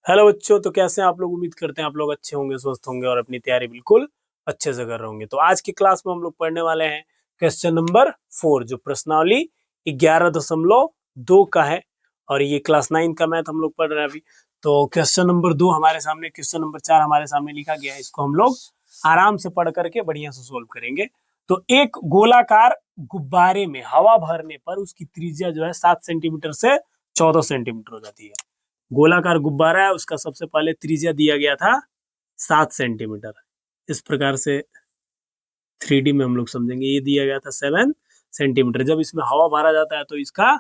Hello बच्चों, तो कैसे हैं आप लोग। उम्मीद करते हैं आप लोग अच्छे होंगे, स्वस्थ होंगे और अपनी तैयारी बिल्कुल अच्छे से कर रहे होंगे। तो आज की क्लास में हम लोग पढ़ने वाले हैं क्वेश्चन नंबर 4, जो प्रश्नावली 11.2 का है। और ये क्लास 9 का मैथ हम लोग पढ़ रहे हैं अभी। तो क्वेश्चन नंबर 2 हमारे सामने, क्वेश्चन नंबर 4 हमारे सामने लिखा गया है। इसको हम लोग आराम से पढ़ करके बढ़िया से सोल्व करेंगे। तो एक गोलाकार गुब्बारे में हवा भरने पर उसकी त्रिज्या जो है 7 सेंटीमीटर से 14 सेंटीमीटर हो जाती है। गोलाकार गुब्बारा है, उसका सबसे पहले त्रिज्या दिया गया था 7 सेंटीमीटर। इस प्रकार से 3D में हम लोग समझेंगे। ये दिया गया था 7 सेंटीमीटर। जब इसमें हवा भरा जाता है तो इसका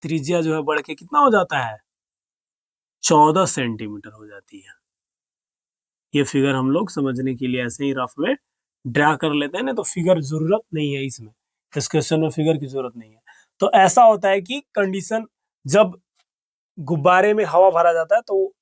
त्रिज्या जो है बढ़ के कितना हो जाता है, 14 सेंटीमीटर हो जाती है। ये फिगर हम लोग समझने के लिए ऐसे ही रफ में ड्रा कर लेते हैं ना, तो फिगर जरूरत नहीं है इसमें। इस क्वेश्चन में फिगर की जरूरत नहीं है। तो ऐसा होता है कि कंडीशन, जब गुब्बारे में हवा भरा जाता है तो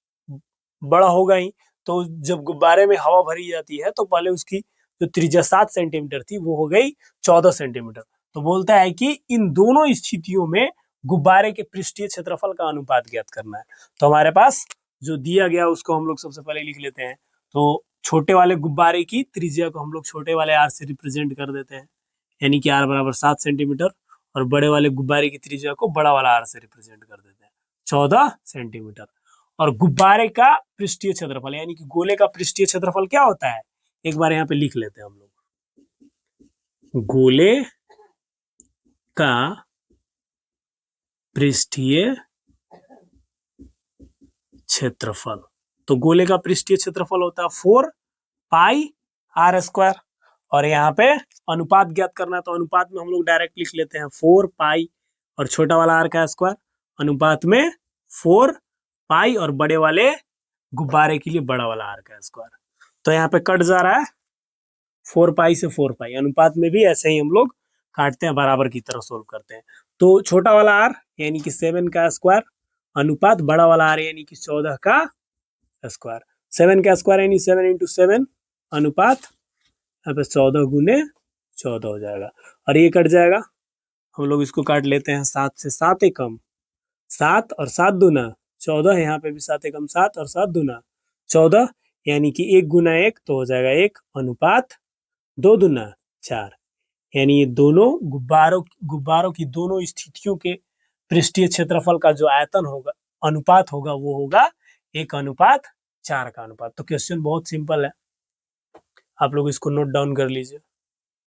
बड़ा होगा ही। तो जब गुब्बारे में हवा भरी जाती है तो पहले उसकी जो त्रिज्या 7 सेंटीमीटर थी वो हो गई 14 सेंटीमीटर। तो बोलता है कि इन दोनों स्थितियों में गुब्बारे के पृष्ठीय क्षेत्रफल का अनुपात ज्ञात करना है। तो हमारे पास जो दिया गया उसको हम लोग सबसे पहले लिख लेते हैं। तो छोटे वाले गुब्बारे की त्रिज्या को हम लोग छोटे वाले आर से रिप्रेजेंट कर देते हैं, यानी कि आर बराबर 7 सेंटीमीटर। और बड़े वाले गुब्बारे की त्रिज्या को बड़ा वाला आर से रिप्रेजेंट कर देते हैं, 14 सेंटीमीटर। और गुब्बारे का पृष्ठीय क्षेत्रफल, यानी कि गोले का पृष्ठीय क्षेत्रफल क्या होता है, एक बार यहाँ पे लिख लेते हैं हम लोग। गोले का पृष्ठीय क्षेत्रफल, तो गोले का पृष्ठीय क्षेत्रफल होता है 4 पाई आर स्क्वायर। और यहाँ पे अनुपात ज्ञात करना है, तो अनुपात में हम लोग डायरेक्ट लिख लेते हैं 4 पाई और छोटा वाला आर का स्क्वायर अनुपात में 4 पाई और बड़े वाले गुब्बारे के लिए बड़ा वाला आर का स्क्वायर। तो यहाँ पे कट जा रहा है 4 पाई से 4 पाई। अनुपात में भी ऐसे ही हम लोग काटते हैं, बराबर की तरह सोल्व करते हैं। तो छोटा वाला आर यानी कि 7 का स्क्वायर अनुपात बड़ा वाला आर यानी कि 14 का स्क्वायर। 7 का स्क्वायर यानी 7 इंटू 7 अनुपात यहाँ पे 14 गुने 14 हो जाएगा। और ये कट जाएगा, हम लोग इसको काट लेते हैं। 7 से 7 एकम 7 और 7 दूना 14। यहाँ पे भी 7 एकम 7 और 7 दूना 14, यानी कि 1 गुना 1 तो हो जाएगा 1 अनुपात 2 दूना 4। यानी ये दोनों गुब्बारों की दोनों स्थितियों के पृष्ठीय क्षेत्रफल का जो आयतन होगा, अनुपात होगा, वो होगा 1 अनुपात 4 का अनुपात। तो क्वेश्चन बहुत सिंपल है, आप लोग इसको नोट डाउन कर लीजिए।